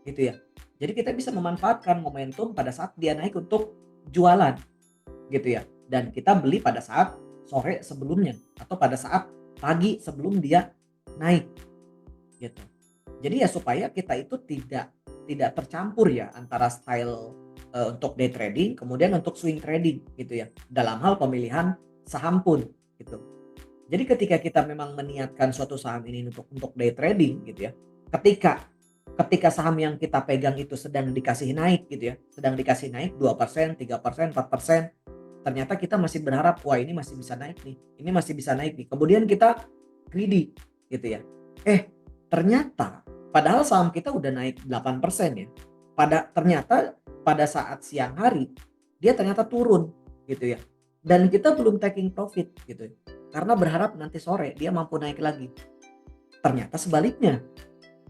gitu ya. Jadi kita bisa memanfaatkan momentum pada saat dia naik untuk jualan gitu ya. Dan kita beli pada saat sore sebelumnya atau pada saat pagi sebelum dia naik gitu. Jadi ya supaya kita itu tidak tidak tercampur ya antara style untuk day trading kemudian untuk swing trading gitu ya. Dalam hal pemilihan saham pun gitu. Jadi ketika kita memang meniatkan suatu saham ini untuk day trading gitu ya. Ketika ketika saham yang kita pegang itu sedang dikasih naik gitu ya, sedang dikasih naik 2%, 3%, 4%, ternyata kita masih berharap wah ini masih bisa naik nih, ini masih bisa naik nih. Kemudian kita greedy gitu ya. Ternyata padahal saham kita udah naik 8% ya. Ternyata pada saat siang hari dia ternyata turun gitu ya. Dan kita belum taking profit gitu ya. Karena berharap nanti sore dia mampu naik lagi. Ternyata sebaliknya,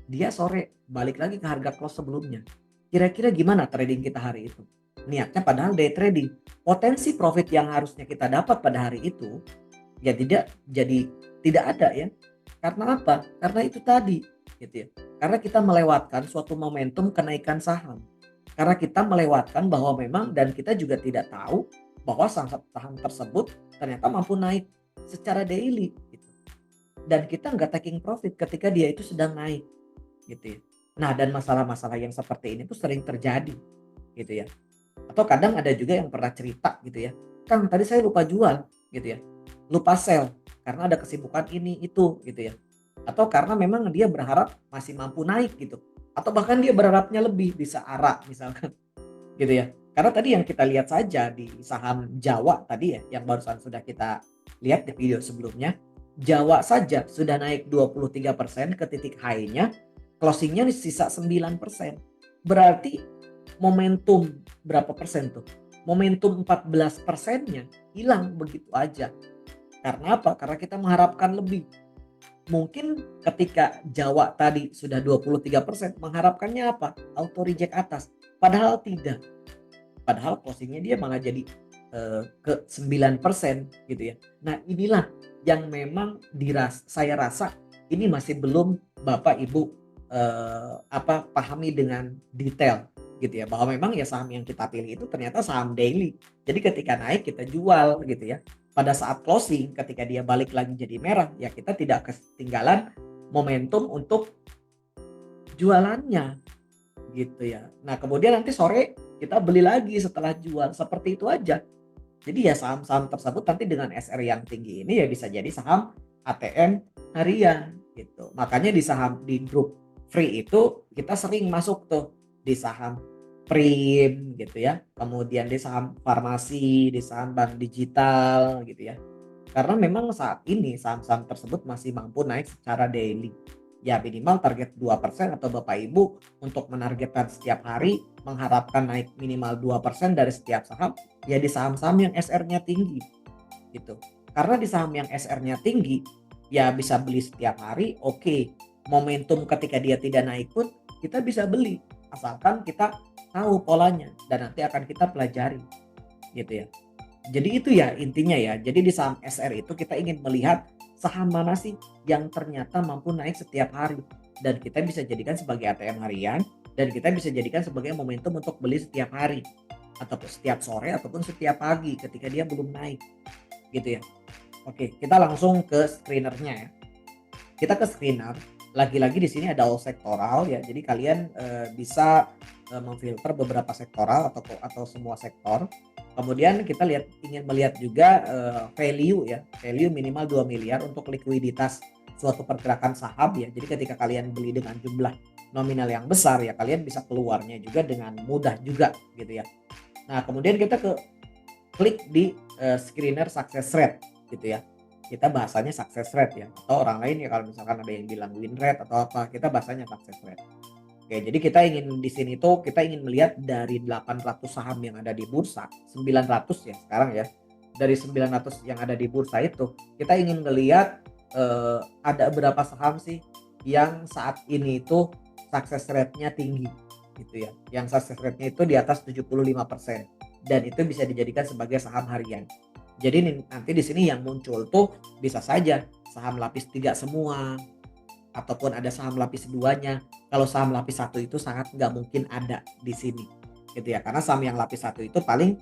dia sore balik lagi ke harga close sebelumnya. Kira-kira gimana trading kita hari itu? Niatnya padahal day trading. Potensi profit yang harusnya kita dapat pada hari itu ya tidak ada ya. Karena apa? Karena itu tadi gitu ya. Karena kita melewatkan suatu momentum kenaikan saham. Karena kita melewatkan bahwa memang dan kita juga tidak tahu bahwa saham tersebut ternyata mampu naik secara daily gitu. Dan kita nggak taking profit ketika dia itu sedang naik gitu ya. Nah, dan masalah-masalah yang seperti ini tuh sering terjadi gitu ya. Atau kadang ada juga yang pernah cerita gitu ya. Kang, tadi saya lupa jual gitu ya. Lupa sell karena ada kesibukan ini itu gitu ya. Atau karena memang dia berharap masih mampu naik gitu. Atau bahkan dia berharapnya lebih bisa arah misalkan gitu ya. Karena tadi yang kita lihat saja di saham Jawa tadi ya yang barusan sudah kita lihat di video sebelumnya, Jawa saja sudah naik 23% ke titik high-nya, closing-nya sisa 9%. Berarti momentum berapa persen tuh? Momentum 14%-nya hilang begitu aja. Karena apa? Karena kita mengharapkan lebih. Mungkin ketika Jawa tadi sudah 23% mengharapkannya apa? Auto reject atas. Padahal tidak. Padahal closingnya dia malah jadi ke 9% gitu ya. Nah, inilah yang memang saya rasa ini masih belum Bapak Ibu pahami dengan detail gitu ya. Bahwa memang ya saham yang kita pilih itu ternyata saham daily. Jadi ketika naik kita jual gitu ya. pada saat closing ketika dia balik lagi jadi merah, ya kita tidak ketinggalan momentum untuk jualannya gitu ya. Nah, kemudian nanti sore kita beli lagi setelah jual, seperti itu aja. Jadi ya saham-saham tersebut nanti dengan SR yang tinggi ini ya bisa jadi saham ATM harian gitu. Makanya di grup free itu kita sering masuk tuh di saham Prim gitu ya. Kemudian di saham farmasi, di saham bank digital gitu ya. Karena memang saat ini saham-saham tersebut masih mampu naik secara daily. Ya minimal target 2% atau Bapak Ibu untuk menargetkan setiap hari mengharapkan naik minimal 2% dari setiap saham, ya di saham-saham yang SR-nya tinggi gitu. Karena di saham yang SR-nya tinggi ya bisa beli setiap hari, oke. Momentum ketika dia tidak naik pun kita bisa beli asalkan kita tahu polanya dan nanti akan kita pelajari gitu ya. Jadi itu ya intinya ya. Jadi di saham SR itu kita ingin melihat saham mana sih yang ternyata mampu naik setiap hari dan kita bisa jadikan sebagai ATM harian dan kita bisa jadikan sebagai momentum untuk beli setiap hari ataupun setiap sore ataupun setiap pagi ketika dia belum naik gitu ya. Oke, kita langsung ke screenernya ya. Kita ke screener, lagi-lagi di sini ada all sektoral ya. Jadi kalian bisa memfilter beberapa sektoral atau semua sektor. Kemudian kita ingin melihat juga value ya, value minimal 2 miliar untuk likuiditas suatu pergerakan saham ya. Jadi ketika kalian beli dengan jumlah nominal yang besar ya kalian bisa keluarnya juga dengan mudah juga gitu ya. Nah, kemudian kita klik di screener success rate gitu ya. Kita bahasanya success rate ya, atau orang lain ya kalau misalkan ada yang bilang win rate atau apa, kita bahasanya success rate. Oke, jadi kita ingin di sini tuh kita ingin melihat dari 800 saham yang ada di bursa, 900 ya sekarang ya. Dari 900 yang ada di bursa itu, kita ingin melihat ada berapa saham sih yang saat ini itu success rate-nya tinggi gitu ya. Yang success rate-nya itu di atas 75% dan itu bisa dijadikan sebagai saham harian. Jadi nanti di sini yang muncul tuh bisa saja saham lapis 3 semua ataupun ada saham lapis 2-nya. Kalau saham lapis 1 itu sangat nggak mungkin ada di sini gitu ya. Karena saham yang lapis 1 itu paling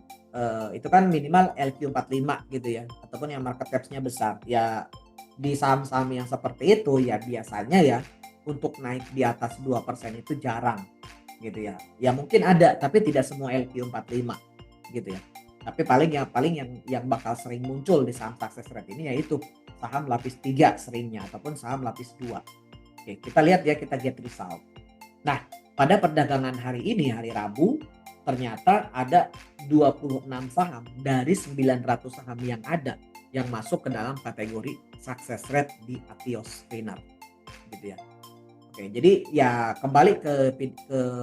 itu kan minimal LQ45 gitu ya ataupun yang market cap-nya besar. Ya di saham-saham yang seperti itu ya biasanya ya untuk naik di atas 2% itu jarang gitu ya. Ya mungkin ada tapi tidak semua LQ45 gitu ya. Tapi paling yang bakal sering muncul di saham success rate ini yaitu saham lapis 3 seringnya ataupun saham lapis 2. Oke, kita lihat ya, kita get result. Nah, pada perdagangan hari ini, hari Rabu, ternyata ada 26 saham dari 900 saham yang ada yang masuk ke dalam kategori success rate di Atios Screener gitu ya. Oke, jadi ya kembali ke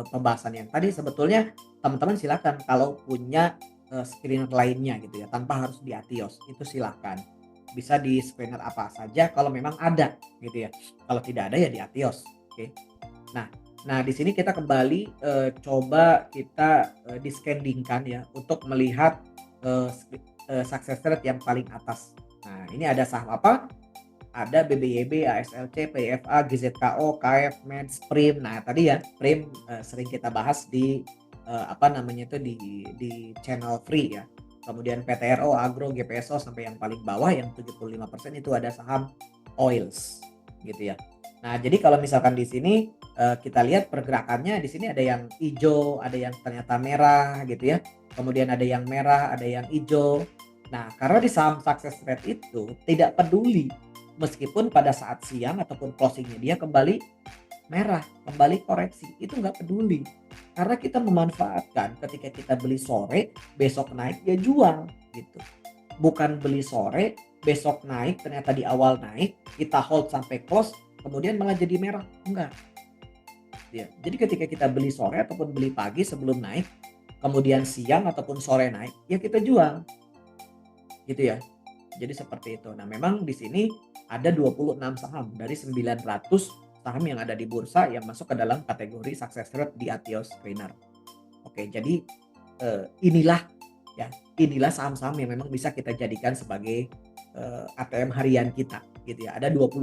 pembahasan yang tadi, sebetulnya teman-teman silakan kalau punya screener lainnya gitu ya tanpa harus di Atios, itu silakan. Bisa di screener apa saja kalau memang ada gitu ya. Kalau tidak ada ya di Atios. Oke. Nah di sini kita kembali coba kita di-scanning-kan ya untuk melihat success rate yang paling atas. Nah, ini ada saham apa? Ada BBYB, ASLC, PFA, GZKO, KF, Meds, Prim. Nah, tadi ya Prim sering kita bahas di apa namanya itu di channel free ya. Kemudian PTRO, Agro, GPSO sampai yang paling bawah yang 75% itu ada saham oils gitu ya. Nah, jadi kalau misalkan di sini kita lihat pergerakannya di sini ada yang hijau, ada yang ternyata merah gitu ya. Kemudian ada yang merah, ada yang hijau. Nah, karena di saham success rate itu tidak peduli meskipun pada saat siang ataupun closingnya dia kembali merah, kembali koreksi, itu nggak peduli. Karena kita memanfaatkan ketika kita beli sore, besok naik ya jual gitu. Bukan beli sore, besok naik, ternyata di awal naik, kita hold sampai close, kemudian malah jadi merah. Enggak. Ya. Jadi ketika kita beli sore ataupun beli pagi sebelum naik, kemudian siang ataupun sore naik, ya kita jual. Gitu ya. Jadi seperti itu. Nah, memang di sini ada 26 saham dari 900 saham yang ada di bursa yang masuk ke dalam kategori success rate di Atios Screener. Oke, jadi inilah saham-saham yang memang bisa kita jadikan sebagai ATM harian kita gitu ya. Ada 26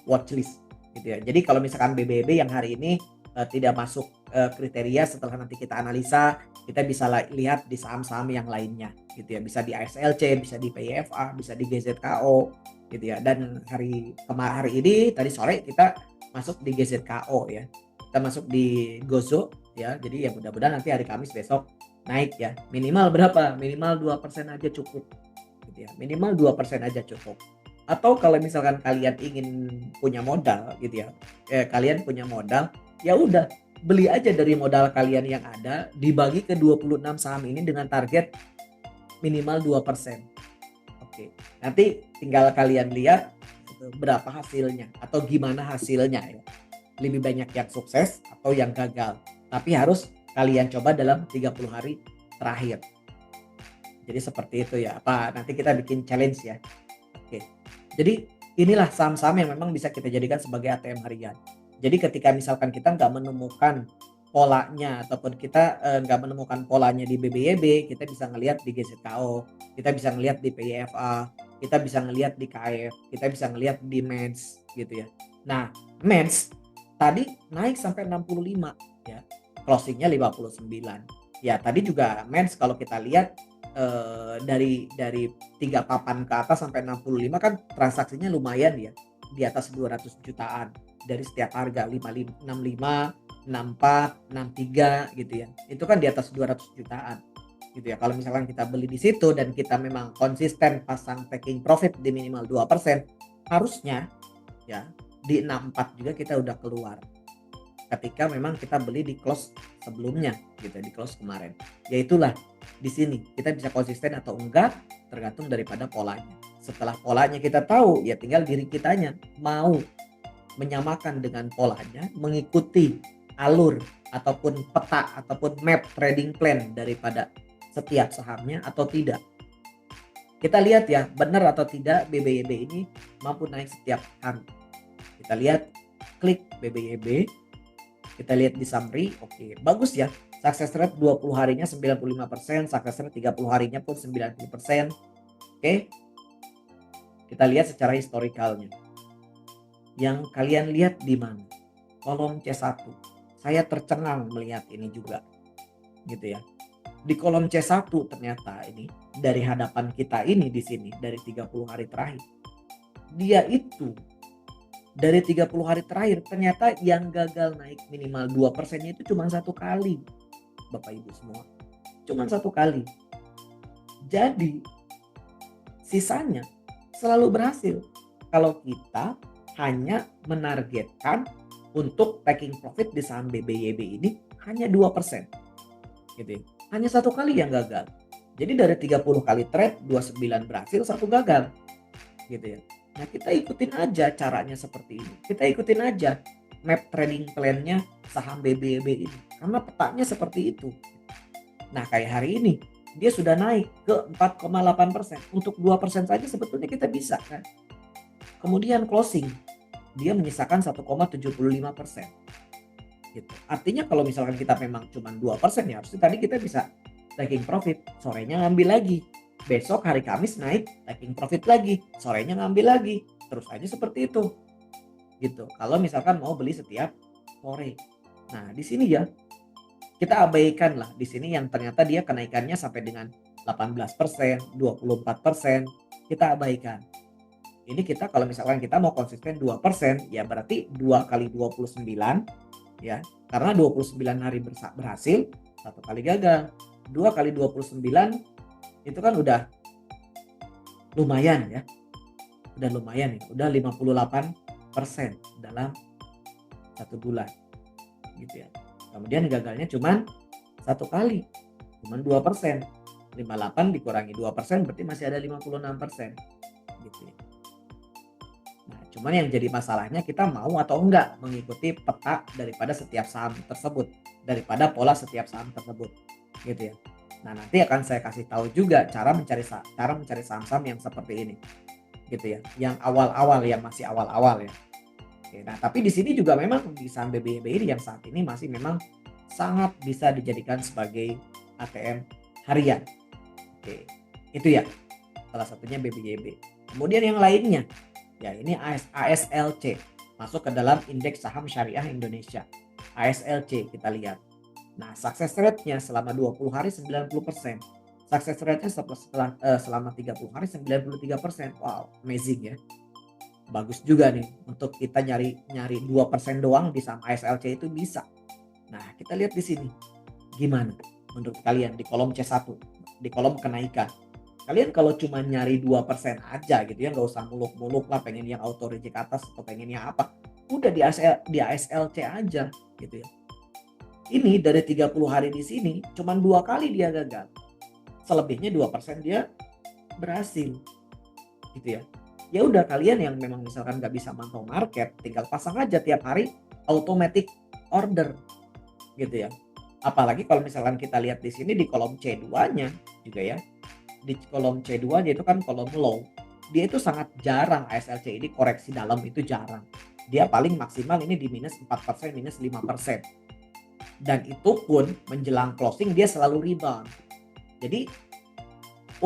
watchlist gitu ya. Jadi kalau misalkan BBB yang hari ini tidak masuk kriteria, setelah nanti kita analisa, kita bisa lihat di saham-saham yang lainnya gitu ya. Bisa di ASLC, bisa di PIFA, bisa di GZKO gitu ya. Dan hari ini tadi sore kita masuk di GZKO ya. Kita masuk di Gozo ya. Jadi ya mudah-mudahan nanti hari Kamis besok naik ya. Minimal berapa? Minimal 2% aja cukup. Gitu ya. Minimal 2% aja cukup. Atau kalau misalkan kalian ingin punya modal gitu ya. Kalian punya modal, ya udah beli aja dari modal kalian yang ada dibagi ke 26 saham ini dengan target minimal 2%. Oke. Nanti tinggal kalian lihat berapa hasilnya atau gimana hasilnya ya. Lebih banyak yang sukses atau yang gagal. Tapi harus kalian coba dalam 30 hari terakhir. Jadi seperti itu ya. Apa nanti kita bikin challenge ya. Oke. Jadi inilah saham-saham yang memang bisa kita jadikan sebagai ATM harian. Jadi ketika misalkan kita nggak menemukan polanya ataupun kita nggak menemukan polanya di BBYB, kita bisa ngelihat di GZKO, kita bisa ngelihat di PIFA, kita bisa ngelihat di KF, kita bisa ngelihat di MENS gitu ya. Nah, MENS tadi naik sampai 65 ya, closingnya 59. Ya tadi juga MENS kalau kita lihat dari 3 papan ke atas sampai 65 kan transaksinya lumayan ya, di atas 200 jutaan dari setiap harga 65, 64, 63 gitu ya. Itu kan di atas 200 jutaan gitu ya. Kalau misalkan kita beli di situ dan kita memang konsisten pasang taking profit di minimal 2%, harusnya ya di 64 juga kita udah keluar. Ketika memang kita beli di close sebelumnya gitu, di close kemarin. Ya itulah di sini kita bisa konsisten atau enggak tergantung daripada polanya. Setelah polanya kita tahu, ya tinggal diri kitanya mau menyamakan dengan polanya, mengikuti alur ataupun peta ataupun map trading plan daripada setiap sahamnya atau tidak. Kita lihat ya, benar atau tidak BBYB ini mampu naik setiap hari. Kita lihat, klik BBYB, kita lihat di summary, oke, bagus ya. Success rate 20 harinya 95%, success rate 30 harinya pun 90%. Oke. Kita lihat secara historikalnya. Yang kalian lihat di mana? Kolom C1. Saya tercengang melihat ini juga. Gitu ya. Di kolom C1 ternyata ini dari hadapan kita ini di sini dari 30 hari terakhir. Dia itu dari 30 hari terakhir ternyata yang gagal naik minimal 2%-nya itu cuma 1 kali. Bapak Ibu semua. Cuma 1 kali. Jadi sisanya selalu berhasil. Kalau kita hanya menargetkan untuk taking profit di saham BBYB ini hanya 2%. Gitu ya. Hanya 1 kali yang gagal. Jadi dari 30 kali trade 29 berhasil, 1 gagal. Gitu ya. Nah, kita ikutin aja caranya seperti ini. Kita ikutin aja map trading plan-nya saham BBYB ini. Karena petanya seperti itu. Nah, kayak hari ini dia sudah naik ke 4,8%. Untuk 2% saja sebetulnya kita bisa kan. Kemudian closing dia menyisakan 1,75%. Gitu. Artinya kalau misalkan kita memang cuma 2% ya harusnya tadi kita bisa taking profit, sorenya ngambil lagi. Besok hari Kamis naik, taking profit lagi, sorenya ngambil lagi. Terus aja seperti itu. Gitu. Kalau misalkan mau beli setiap sore. Nah, di sini ya kita abaikan lah di sini yang ternyata dia kenaikannya sampai dengan 18%, 24%, kita abaikan. Ini kita kalau misalkan kita mau konsisten 2%, ya berarti 2 kali 29 ya. Karena 29 hari berhasil, 1 kali gagal. 2 kali 29 itu kan udah lumayan ya. Udah lumayan ya, udah 58% dalam 1 bulan. Gitu ya. Kemudian gagalnya cuman 1 kali, cuman 2%. 58 dikurangi 2% berarti masih ada 56%. Gitu ya. Nah, cuman yang jadi masalahnya kita mau atau enggak mengikuti peta daripada setiap saham tersebut, daripada pola setiap saham tersebut, gitu ya. Nah, nanti akan saya kasih tahu juga cara mencari saham-saham yang seperti ini, gitu ya. Yang awal-awal, yang masih awal-awal ya. Oke, nah tapi di sini juga memang di saham BBYB ini yang saat ini masih memang sangat bisa dijadikan sebagai ATM harian. Oke, itu ya salah satunya BBYB. Kemudian yang lainnya, ya ini ASLC masuk ke dalam indeks saham syariah Indonesia. ASLC kita lihat. Nah, success rate-nya selama 20 hari 90%. Success rate-nya selama 30 hari 93%. Wow, amazing ya. Bagus juga nih untuk kita nyari nyari 2% doang di saham ASLC itu bisa. Nah, kita lihat di sini. Gimana menurut kalian di kolom C1, di kolom kenaikan? Kalian kalau cuma nyari 2% aja gitu ya, nggak usah muluk-muluk lah pengen yang auto reject atas atau pengen yang apa. Udah di ASLC aja gitu ya. Ini dari 30 hari di sini cuman 2 kali dia gagal. Selebihnya 2% dia berhasil gitu ya. Ya udah, kalian yang memang misalkan nggak bisa mantau market, tinggal pasang aja tiap hari automatic order gitu ya. Apalagi kalau misalkan kita lihat di sini di kolom C2-nya juga ya. Di kolom C2-nya itu kan kolom low. Dia itu sangat jarang ASLC ini koreksi dalam, itu jarang. Dia paling maksimal ini di minus 4%, minus 5%. Dan itu pun menjelang closing dia selalu rebound. Jadi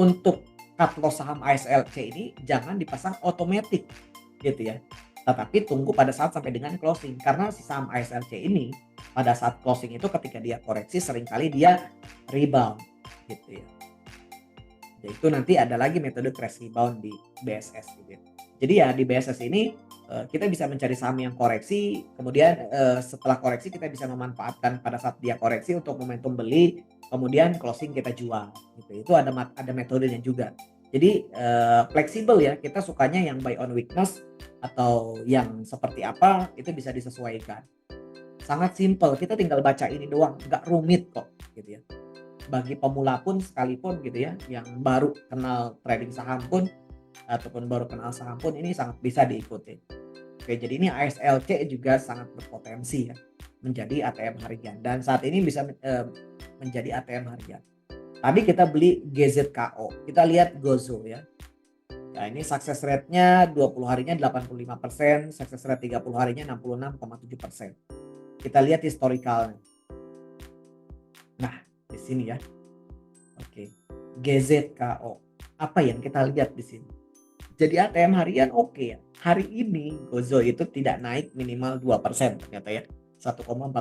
untuk cut loss saham ASLC ini jangan dipasang otomatis gitu ya. Tetapi tunggu pada saat sampai dengan closing, karena si saham ASLC ini pada saat closing itu ketika dia koreksi seringkali dia rebound gitu ya. Jadi itu nanti ada lagi metode crash rebound di BSS gitu ya. Jadi ya di BSS ini kita bisa mencari saham yang koreksi, kemudian setelah koreksi kita bisa memanfaatkan pada saat dia koreksi untuk momentum beli, kemudian closing kita jual gitu. Itu ada metodenya juga. Jadi fleksibel ya, kita sukanya yang buy on weakness atau yang seperti apa itu bisa disesuaikan. Sangat simple, kita tinggal baca ini doang, nggak rumit kok gitu ya. Bagi pemula pun sekalipun gitu ya, yang baru kenal trading saham pun ataupun baru kenal saham pun ini sangat bisa diikuti. Oke, jadi ini ASLC juga sangat berpotensi ya menjadi ATM harian, dan saat ini bisa menjadi ATM harian. Tadi kita beli GZKO, kita lihat Gozo ya. Nah, ini success rate-nya 20 harinya 85%, success rate 30 harinya 66,7%. Kita lihat historicalnya. Nah, di sini ya. Oke. GZKO. Apa yang kita lihat di sini? Jadi ATM harian oke ya. Hari ini Gozo itu tidak naik minimal 2% ternyata ya. 1,49.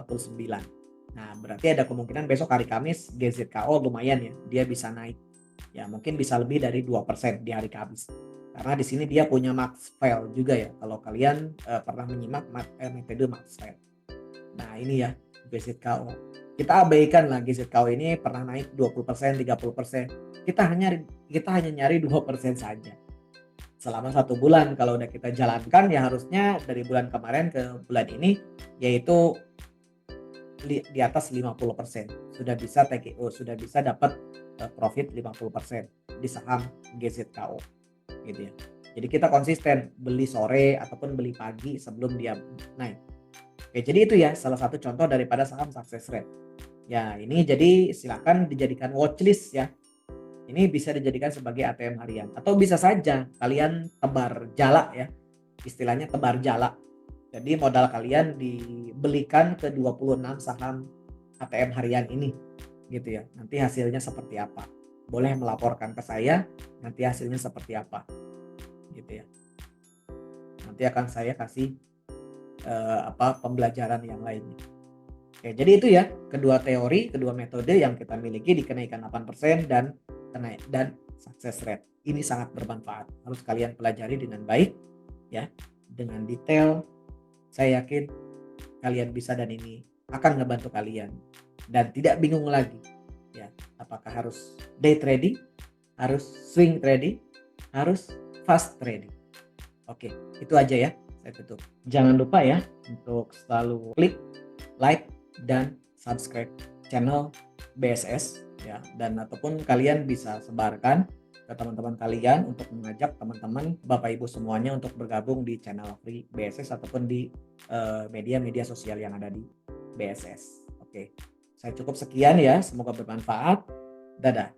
Nah, berarti ada kemungkinan besok hari Kamis GZKO lumayan ya. Dia bisa naik. Ya, mungkin bisa lebih dari 2% di hari Kamis. Karena di sini dia punya max fail juga ya. Kalau kalian pernah menyimak metode max fail. Nah, ini ya GZKO. Kita abaikan lah GZKO ini pernah naik 20%, 30%. Kita hanya nyari 2% saja. Selama 1 bulan kalau udah kita jalankan ya harusnya dari bulan kemarin ke bulan ini yaitu di atas 50%. Sudah bisa TKO, sudah bisa dapat profit 50% di saham GZKO gitu ya. Jadi kita konsisten beli sore ataupun beli pagi sebelum dia naik. Oke, jadi itu ya salah satu contoh daripada saham success rate. Ya, ini jadi silakan dijadikan watchlist ya. Ini bisa dijadikan sebagai ATM harian atau bisa saja kalian tebar jala ya. Istilahnya tebar jala. Jadi modal kalian dibelikan ke 26 saham ATM harian ini gitu ya. Nanti hasilnya seperti apa? Boleh melaporkan ke saya nanti hasilnya seperti apa gitu ya. Nanti akan saya kasih pembelajaran yang lainnya. Oke, jadi itu ya kedua teori, kedua metode yang kita miliki di kenaikan 8% dan success rate. Ini sangat bermanfaat. Harus kalian pelajari dengan baik ya, dengan detail. Saya yakin kalian bisa dan ini akan ngebantu kalian dan tidak bingung lagi ya, apakah harus day trading, harus swing trading, harus fast trading. Oke, itu aja ya. Saya tutup. Jangan lupa ya untuk selalu klik like dan subscribe channel BSS ya, dan ataupun kalian bisa sebarkan ke teman-teman kalian untuk mengajak teman-teman Bapak Ibu semuanya untuk bergabung di channel free BSS ataupun di media-media sosial yang ada di BSS. Oke, saya cukup sekian ya, semoga bermanfaat. Dadah.